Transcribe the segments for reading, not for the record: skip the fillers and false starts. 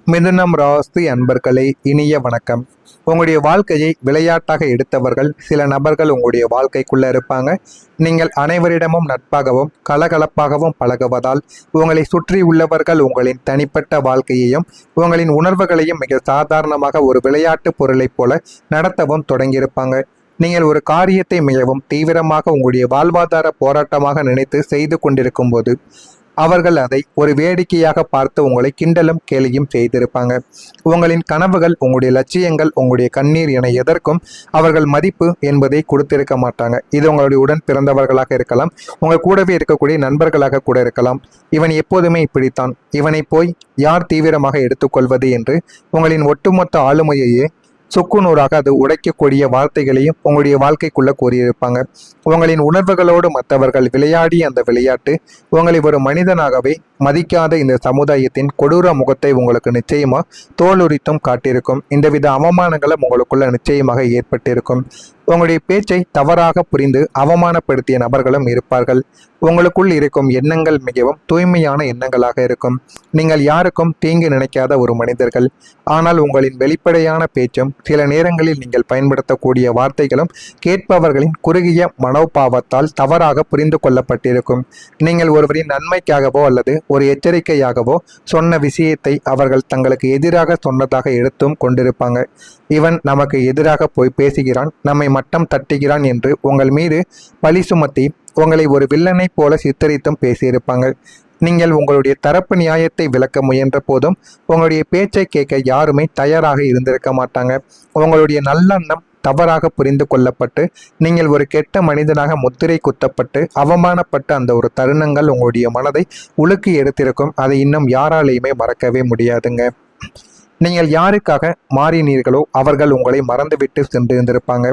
மிதுனம் ராசி அன்பர்களே, இனிய வணக்கம். உங்களுடைய வாழ்க்கையை விளையாட்டாக எடுத்தவர்கள் சில நபர்கள் உங்களுடைய வாழ்க்கைக்குள்ள இருப்பாங்க. நீங்கள் அனைவரிடமும் நட்பாகவும் கலகலப்பாகவும் பழகுவதால் உங்களை சுற்றி உள்ளவர்கள் உங்களின் தனிப்பட்ட வாழ்க்கையையும் உங்களின் உணர்வுகளையும் மிக சாதாரணமாக ஒரு விளையாட்டு பொருளைப் போல நடத்தவும் தொடங்கியிருப்பாங்க. நீங்கள் ஒரு காரியத்தை மிகவும் தீவிரமாக உங்களுடைய வாழ்வாதார போராட்டமாக நினைத்து செய்து கொண்டிருக்கும் போது அவர்கள் அதை ஒரு வேடிக்கையாக பார்த்து உங்களை கிண்டலும் கேலியும் செய்திருப்பாங்க. உங்களின் கனவுகள், உங்களுடைய லட்சியங்கள், உங்களுடைய கண்ணீர் என எதற்கும் அவர்கள் மதிப்பு என்பதை கொடுத்திருக்க மாட்டாங்க. இது உங்களுடைய உடன் பிறந்தவர்களாக இருக்கலாம், உங்கள் கூடவே இருக்கக்கூடிய நண்பர்களாக கூட இருக்கலாம். இவன் எப்போதுமே இப்படித்தான், இவனை போய் யார் தீவிரமாக எடுத்துக்கொள்வது என்று உங்களின் ஒட்டுமொத்த ஆளுமையையே சுக்குநூறாக அது உடைக்கக்கூடிய வார்த்தைகளையும் உங்களுடைய வாழ்க்கைக்குள்ள கூறியிருப்பாங்க. உங்களின் உணர்வுகளோடு மற்றவர்கள் விளையாடி அந்த விளையாட்டு உங்களை ஒரு மனிதனாகவே மதிக்காத இந்த சமுதாயத்தின் கொடூர முகத்தை உங்களுக்கு நிச்சயமா தோலுரித்தும் காட்டியிருக்கும். இந்தவித அவமானங்களும் உங்களுக்குள்ள நிச்சயமாக ஏற்பட்டிருக்கும். உங்களுடைய பேச்சை தவறாக புரிந்து அவமானப்படுத்திய நபர்களும் இருப்பார்கள். உங்களுக்குள் இருக்கும் எண்ணங்கள் மிகவும் தூய்மையான எண்ணங்களாக இருக்கும். நீங்கள் யாருக்கும் தீங்கு நினைக்காத ஒரு மனிதர்கள். ஆனால் உங்களின் வெளிப்படையான பேச்சும் சில நேரங்களில் நீங்கள் பயன்படுத்தக்கூடிய வார்த்தைகளும் கேட்பவர்களின் குறுகிய மனோபாவத்தால் தவறாக புரிந்து கொள்ளப்பட்டிருக்கும். நீங்கள் ஒருவரின் நன்மைக்காகவோ அல்லது ஒரு எச்சரிக்கையாகவோ சொன்ன விஷயத்தை அவர்கள் தங்களுக்கு எதிராக சொன்னதாக எடுத்தும் கொண்டிருப்பாங்க. இவன் நமக்கு எதிராக போய் பேசுகிறான், நம்மை மட்டம் தட்டுகிறான் என்று உங்கள் மீது பழி சுமத்தி உங்களை ஒரு வில்லனை போல சித்தரித்தும் பேசியிருப்பாங்க. நீங்கள் உங்களுடைய தரப்பு நியாயத்தை விளக்க முயன்ற போதும் உங்களுடைய பேச்சை கேட்க யாருமே தயாராக இருந்திருக்க மாட்டாங்க. உங்களுடைய நல்லெண்ணம் தவறாக புரிந்து கொள்ளப்பட்டு நீங்கள் ஒரு கெட்ட மனிதனாக முத்திரை குத்தப்பட்டு அவமானப்பட்ட அந்த ஒரு தருணங்கள் உங்களுடைய மனதை உலுக்கி எடுத்திருக்கும். அதை இன்னும் யாராலையுமே மறக்கவே முடியாதுங்க. நீங்கள் யாருக்காக மாறினீர்களோ அவர்கள் உங்களை மறந்துவிட்டு சென்றிருந்திருப்பாங்க.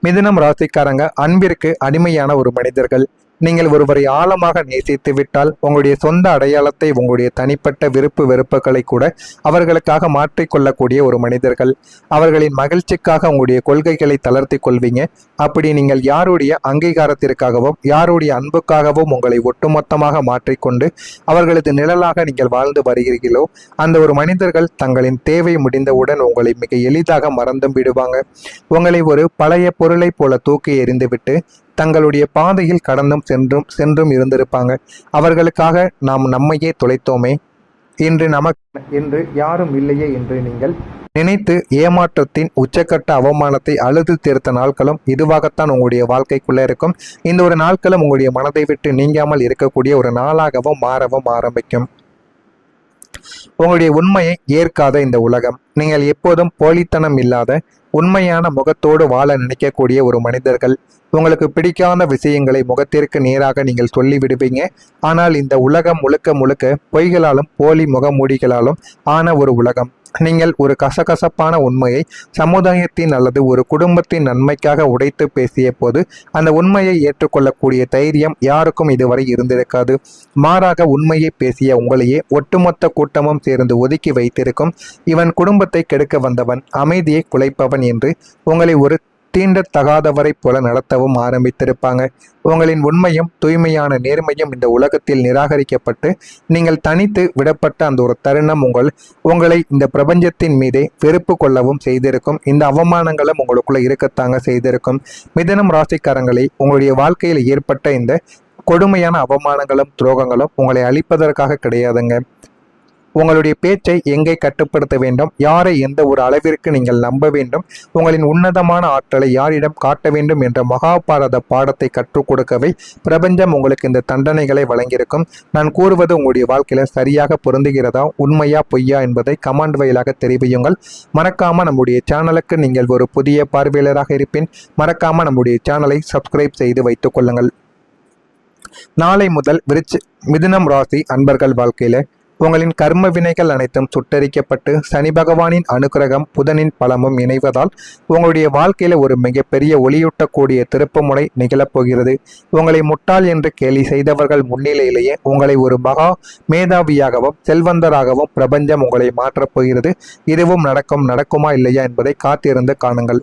மிதுனம் ராசிக்காரங்க அன்பிற்கு அடிமையான ஒரு மனிதர்கள். நீங்கள் ஒருவரை ஆழமாக நேசித்து விட்டால் உங்களுடைய சொந்த அடையாளத்தை, உங்களுடைய தனிப்பட்ட விருப்பு வெறுப்புகளை கூட அவர்களுக்காக மாற்றிக்கொள்ளக்கூடிய ஒரு மனிதர்கள். அவர்களின் மகிழ்ச்சிக்காக உங்களுடைய கொள்கைகளை தளர்த்தி கொள்வீங்க. அப்படி நீங்கள் யாருடைய அங்கீகாரத்திற்காகவும் யாருடைய அன்புக்காகவும் உங்களை ஒட்டுமொத்தமாக மாற்றிக்கொண்டு அவர்களது நிழலாக நீங்கள் வாழ்ந்து வருகிறீர்களோ அந்த ஒரு மனிதர்கள் தங்களின் தேவை முடிந்தவுடன் உங்களை மிக எளிதாக மறந்தும் விடுவாங்க. உங்களை ஒரு பழைய பொருளை போல தூக்கி எறிந்துவிட்டு தங்களுடைய பாதையில் கடந்தும் சென்றும் இருந்திருப்பாங்க. அவர்களுக்காக நாம் நம்மையே தொலைத்தோமே, இன்று யாரும் இல்லையே என்று நீங்கள் நினைத்து ஏமாற்றத்தின் உச்சக்கட்ட அவமானத்தை அழுது தீர்த்த நாட்களும் இதுவாகத்தான் உங்களுடைய வாழ்க்கைக்குள்ள இருக்கும். இந்த ஒரு நாட்களும் உங்களுடைய மனதை விட்டு நீங்காமல் இருக்கக்கூடிய ஒரு நாளாகவும் மாறவும் ஆரம்பிக்கும். உங்களுடைய உண்மையை ஏற்காத இந்த உலகம், நீங்கள் எப்போதும் போலித்தனம் இல்லாத உண்மையான முகத்தோடு வாழ நினைக்கக்கூடிய ஒரு மனிதர்கள். உங்களுக்கு பிடிக்காத விஷயங்களை முகத்திற்கு நேராக நீங்கள் சொல்லிவிடுவீங்க. ஆனால் இந்த உலகம் முழுக்க முழுக்க பொய்களாலும் போலி முகமூடிகளாலும் ஆன ஒரு உலகம். நீங்கள் ஒரு கசகசப்பான உண்மையை சமுதாயத்தின் அல்லது ஒரு குடும்பத்தின் நன்மைக்காக உடைத்து பேசிய போது அந்த உண்மையை ஏற்றுக்கொள்ளக்கூடிய தைரியம் யாருக்கும் இதுவரை இருந்திருக்காது. மாறாக உண்மையை பேசிய உங்களையே ஒட்டுமொத்த கூட்டமும் சேர்ந்து ஒதுக்கி வைத்திருக்கும். இவன் குடும்பத்தை கெடுக்க வந்தவன், அமைதியை குலைப்பவன் என்று உங்களை ஒரு தீண்டத்தகாதவரை போல நடத்தவும் ஆரம்பித்திருப்பாங்க. உங்களின் உண்மையும் தூய்மையான நேர்மையும் இந்த உலகத்தில் நிராகரிக்கப்பட்டு நீங்கள் தனித்து விடப்பட்ட அந்த ஒரு தருணம் உங்களை இந்த பிரபஞ்சத்தின் மீதே வெறுப்பு கொள்ளவும் செய்திருக்கும். இந்த அவமானங்களும் உங்களுக்குள்ள இருக்கத்தாங்க செய்திருக்கும். மிதுனம் ராசிக்காரங்களை உங்களுடைய வாழ்க்கையில் ஏற்பட்ட இந்த கொடுமையான அவமானங்களும் துரோகங்களும் உங்களை அழிப்பதற்காக கிடையாதுங்க. உங்களுடைய பேச்சை எங்கே கட்டுப்படுத்த வேண்டும், யாரை எந்த ஒரு அளவிற்கு நீங்கள் நம்ப வேண்டும், உங்களின் உன்னதமான ஆற்றலை யாரிடம் காட்ட வேண்டும் என்ற மகாபாரத பாடத்தை கற்றுக் கொடுக்கவே பிரபஞ்சம் உங்களுக்கு இந்த தண்டனைகளை வழங்கியிருக்கும். நான் கூறுவது உங்களுடைய வாழ்க்கையில சரியாக பொருந்துகிறதா, உண்மையா பொய்யா என்பதை கமெண்ட் வாயிலாக தெரிவியுங்கள். மறக்காம நம்முடைய சேனலுக்கு நீங்கள் ஒரு புதிய பார்வையாளராக இருப்பின் மறக்காம நம்முடைய சேனலை சப்ஸ்கிரைப் செய்து வைத்துக் கொள்ளுங்கள். நாளை முதல் மிதுனம் ராசி அன்பர்கள் வாழ்க்கையில உங்களின் கர்ம வினைகள் அனைத்தும் சுட்டரிக்கப்பட்டு சனி பகவானின் அனுகிரகம் புதனின் பலமும் இணைவதால் உங்களுடைய வாழ்க்கையில ஒரு மிகப்பெரிய ஒளியூட்டக்கூடிய திருப்புமுனை நிகழப்போகிறது. உங்களை முட்டாள் என்று கேலி செய்தவர்கள் முன்னிலையிலேயே உங்களை ஒரு மகா மேதாவியாகவும் செல்வந்தராகவும் பிரபஞ்சம் உங்களை மாற்றப் போகிறது. இதுவும் நடக்குமா இல்லையா என்பதை காத்திருந்து காணுங்கள்.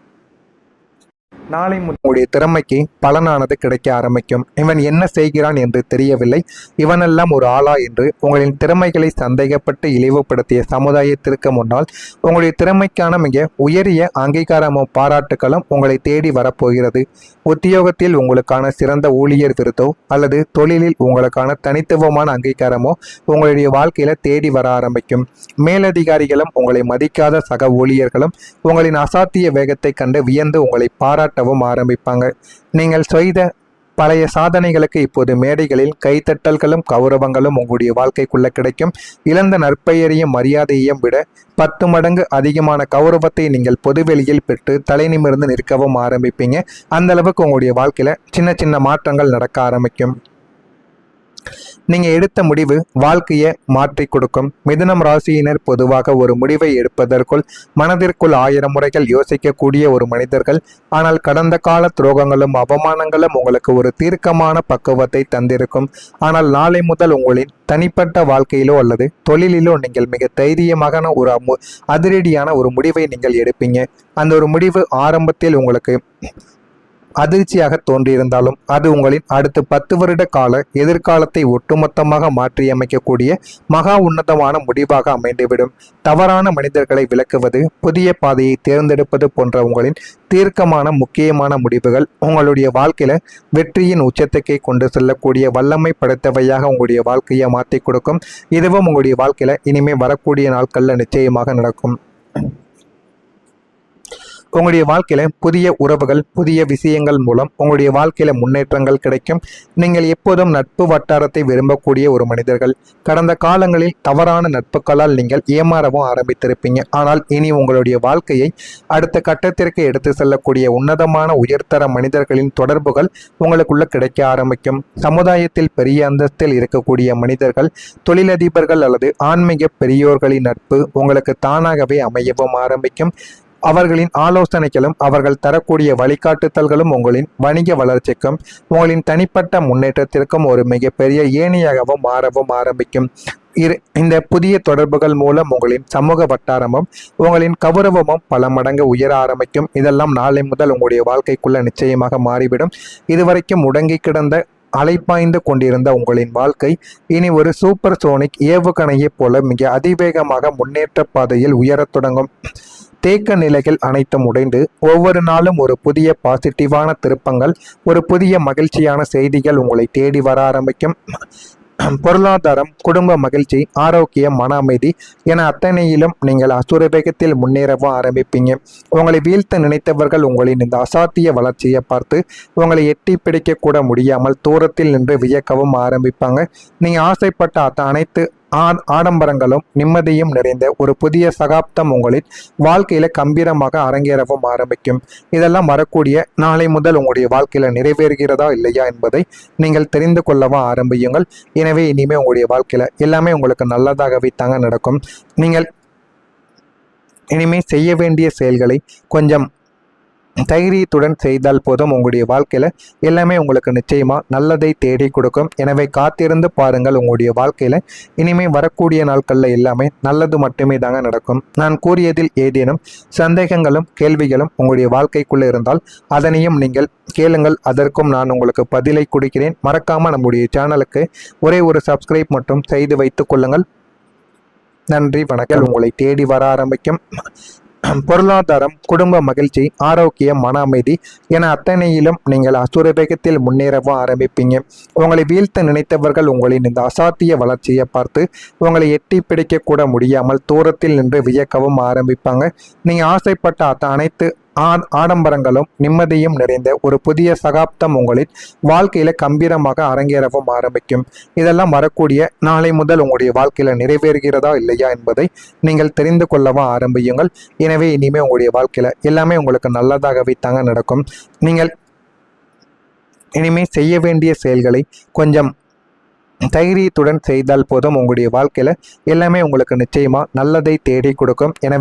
நாளை உங்களுடைய திறமைக்கு பலனானது கிடைக்க ஆரம்பிக்கும். இவன் என்ன செய்கிறான் என்று தெரியவில்லை, இவனெல்லாம் ஒரு ஆளா என்று உங்களின் திறமைகளை சந்தேகப்பட்டு இழிவுபடுத்திய சமுதாயத்திற்கு முன்னால் உங்களுடைய திறமைக்கான மிக உயரிய அங்கீகாரமும் பாராட்டுகளும் உங்களை தேடி வரப்போகிறது. உத்தியோகத்தில் உங்களுக்கான சிறந்த ஊழியர் விருதோ அல்லது தொழிலில் உங்களுக்கான தனித்துவமான அங்கீகாரமோ உங்களுடைய வாழ்க்கையில தேடி வர ஆரம்பிக்கும். மேலதிகாரிகளும் உங்களை மதிக்காத சக ஊழியர்களும் உங்களின் அசாத்திய வேகத்தை கண்டு வியந்து உங்களை பாராட்டவும் ஆரம்பிப்பாங்க. நீங்கள் செய்த பழைய சாதனைகளுக்கு இப்போது மேடைகளில் கைத்தட்டல்களும் கௌரவங்களும் உங்களுடைய வாழ்க்கைக்குள்ள கிடைக்கும். இழந்த நற்பெயரையும் மரியாதையையும் விட 10 மடங்கு அதிகமான கௌரவத்தை நீங்கள் பொதுவெளியில் பெற்று தலை நிமிர்ந்து நிற்கவும் ஆரம்பிப்பீங்க. அந்த அளவுக்கு உங்களுடைய வாழ்க்கையில சின்ன சின்ன மாற்றங்கள் நடக்க ஆரம்பிக்கும். நீங்கள் எடுத்த முடிவு வாழ்க்கையை மாற்றி கொடுக்கும். மிதுனம் ராசியினர் பொதுவாக ஒரு முடிவை எடுப்பதற்குள் மனதிற்குள் 1000 முறைகள் யோசிக்கக்கூடிய ஒரு மனிதர்கள். ஆனால் கடந்த கால துரோகங்களும் அவமானங்களும் உங்களுக்கு ஒரு தீர்க்கமான பக்குவத்தை தந்திருக்கும். ஆனால் நாளை முதல் உங்களின் தனிப்பட்ட வாழ்க்கையிலோ அல்லது தொழிலிலோ நீங்கள் மிக தைரியமான ஒரு அதிரடியான ஒரு முடிவை நீங்கள் எடுப்பீங்க. அந்த ஒரு முடிவு ஆரம்பத்தில் உங்களுக்கு அதிர்ச்சியாக தோன்றியிருந்தாலும் அது உங்களின் அடுத்த 10 வருட கால எதிர்காலத்தை ஒட்டுமொத்தமாக மாற்றியமைக்கக்கூடிய மகா உன்னதமான முடிவாக அமைந்துவிடும். தவறான மனிதர்களை விலக்குவது, புதிய பாதையை தேர்ந்தெடுப்பது போன்ற உங்களின் தீர்க்கமான முக்கியமான முடிவுகள் உங்களுடைய வாழ்க்கையில வெற்றியின் உச்சத்துக்கே கொண்டு செல்லக்கூடிய வல்லமை படைத்தவையாக உங்களுடைய வாழ்க்கையை மாற்றி கொடுக்கும். இதுவும் உங்களுடைய வாழ்க்கையில இனிமேல் வரக்கூடிய நாட்கள்ல நிச்சயமாக நடக்கும். உங்களுடைய வாழ்க்கையில புதிய உறவுகள், புதிய விஷயங்கள் மூலம் உங்களுடைய வாழ்க்கையில முன்னேற்றங்கள் கிடைக்கும். நீங்கள் எப்போதும் நட்பு வட்டாரத்தை விரும்பக்கூடிய ஒரு மனிதர்கள். கடந்த காலங்களில் தவறான நட்புகளால் நீங்கள் ஏமாறவும் ஆரம்பித்திருப்பீங்க. ஆனால் இனி உங்களுடைய வாழ்க்கையை அடுத்த கட்டத்திற்கு எடுத்து செல்லக்கூடிய உன்னதமான உயர்தர மனிதர்களின் தொடர்புகள் உங்களுக்குள்ள கிடைக்க ஆரம்பிக்கும். சமுதாயத்தில் பெரிய அந்தஸ்தில் இருக்கக்கூடிய மனிதர்கள், தொழிலதிபர்கள் அல்லது ஆன்மீக பெரியோர்களின் நட்பு உங்களுக்கு தானாகவே அமையவும் ஆரம்பிக்கும். அவர்களின் ஆலோசனைகளும் அவர்கள் தரக்கூடிய வழிகாட்டுதல்களும் உங்களின் வணிக வளர்ச்சிக்கும் உங்களின் தனிப்பட்ட முன்னேற்றத்திற்கும் ஒரு மிகப்பெரிய ஏணியாகவும் மாறவும் ஆரம்பிக்கும். இந்த புதிய தொடர்புகள் மூலம் உங்களின் சமூக வட்டாரமும் உங்களின் கௌரவமும் பல மடங்கு உயர ஆரம்பிக்கும். இதெல்லாம் நாளை முதல் உங்களுடைய வாழ்க்கைக்குள்ள நிச்சயமாக மாறிவிடும். இதுவரைக்கும் முடங்கி கிடந்த அலைப்பாய்ந்து கொண்டிருந்த உங்களின் வாழ்க்கை இனி ஒரு சூப்பர் சோனிக் ஏவுகணையைப் போல மிக அதிவேகமாக முன்னேற்ற பாதையில் உயரத் தொடங்கும். தேக்க நிலைகள் அனைத்தும் உடைந்து ஒவ்வொரு நாளும் ஒரு புதிய பாசிட்டிவான திருப்பங்கள், ஒரு புதிய மகிழ்ச்சியான செய்திகள் உங்களை தேடி வர ஆரம்பிக்கும். பொருளாதாரம், குடும்ப மகிழ்ச்சி, ஆரோக்கியம், மன அமைதி என அத்தனையிலும் நீங்கள் அசுர வேகத்தில் முன்னேறவும் ஆரம்பிப்பீங்க. உங்களை வீழ்த்த நினைத்தவர்கள் உங்களின் இந்த அசாத்திய வளர்ச்சியை பார்த்து உங்களை எட்டி பிடிக்க கூட முடியாமல் தூரத்தில் நின்று வியக்கவும் ஆரம்பிப்பாங்க. நீங்கள் ஆசைப்பட்ட அனைத்து ஆடம்பரங்களும் நிம்மதியும் நிறைந்த ஒரு புதிய சகாப்தம் உங்களின் வாழ்க்கையில கம்பீரமாக அரங்கேறவும் ஆரம்பிக்கும். இதெல்லாம் வரக்கூடிய நாளை முதல் உங்களுடைய வாழ்க்கையில நிறைவேறுகிறதா இல்லையா என்பதை நீங்கள் தெரிந்து கொள்ளவும் ஆரம்பியுங்கள். எனவே இனிமே உங்களுடைய வாழ்க்கையில எல்லாமே உங்களுக்கு நல்லதாகவே தாங்க நடக்கும். நீங்கள் இனிமே செய்ய வேண்டிய செயல்களை கொஞ்சம் தைரியத்துடன் செய்தால் போதும். உங்களுடைய வாழ்க்கையில எல்லாமே உங்களுக்கு நிச்சயமா நல்லதை தேடி கொடுக்கும். எனவே காத்திருந்து பாருங்கள். உங்களுடைய வாழ்க்கையில இனிமே வரக்கூடிய நாட்கள்ல எல்லாமே நல்லது மட்டுமே தாங்க நடக்கும். நான் கூறியதில் ஏதேனும் சந்தேகங்களும் கேள்விகளும் உங்களுடைய வாழ்க்கைக்குள்ள இருந்தால் அதனையும் நீங்கள் கேளுங்கள். அதற்கும் நான் உங்களுக்கு பதிலை கொடுக்கிறேன். மறக்காம நம்முடைய சேனலுக்கு ஒரே ஒரு சப்ஸ்கிரைப் மட்டும் செய்து வைத்துக் கொள்ளுங்கள். நன்றி, வணக்கம். உங்களை தேடி வர ஆரம்பிக்கும். பொருளாதாரம், குடும்ப மகிழ்ச்சி, ஆரோக்கியம், மன அமைதி என அத்தனையிலும் நீங்கள் அசுர வேகத்தில் முன்னேறவும் ஆரம்பிப்பீங்க. உங்களை வீழ்த்த நினைத்தவர்கள் உங்களின் இந்த அசாத்திய வளர்ச்சியை பார்த்து உங்களை எட்டி பிடிக்க கூட முடியாமல் தூரத்தில் நின்று வியக்கவும் ஆரம்பிப்பாங்க. நீங்கள் ஆசைப்பட்ட அனைத்து ஆடம்பரங்களும் நிம்மதியும் நிறைந்த ஒரு புதிய சகாப்தம் உங்களின் வாழ்க்கையில கம்பீரமாக அரங்கேறவும் ஆரம்பிக்கும். இதெல்லாம் வரக்கூடிய நாளை முதல் உங்களுடைய வாழ்க்கையில நிறைவேறுகிறதா இல்லையா என்பதை நீங்கள் தெரிந்து கொள்ளவும் ஆரம்பியுங்கள். எனவே இனிமே உங்களுடைய வாழ்க்கையில எல்லாமே உங்களுக்கு நல்லதாகவே தாங்க நடக்கும். நீங்கள் இனிமே செய்ய வேண்டிய செயல்களை கொஞ்சம் தைரியத்துடன் செய்தால் போதும். உங்களுடைய வாழ்க்கையில எல்லாமே உங்களுக்கு நிச்சயமா நல்லதை தேடி கொடுக்கும். எனவே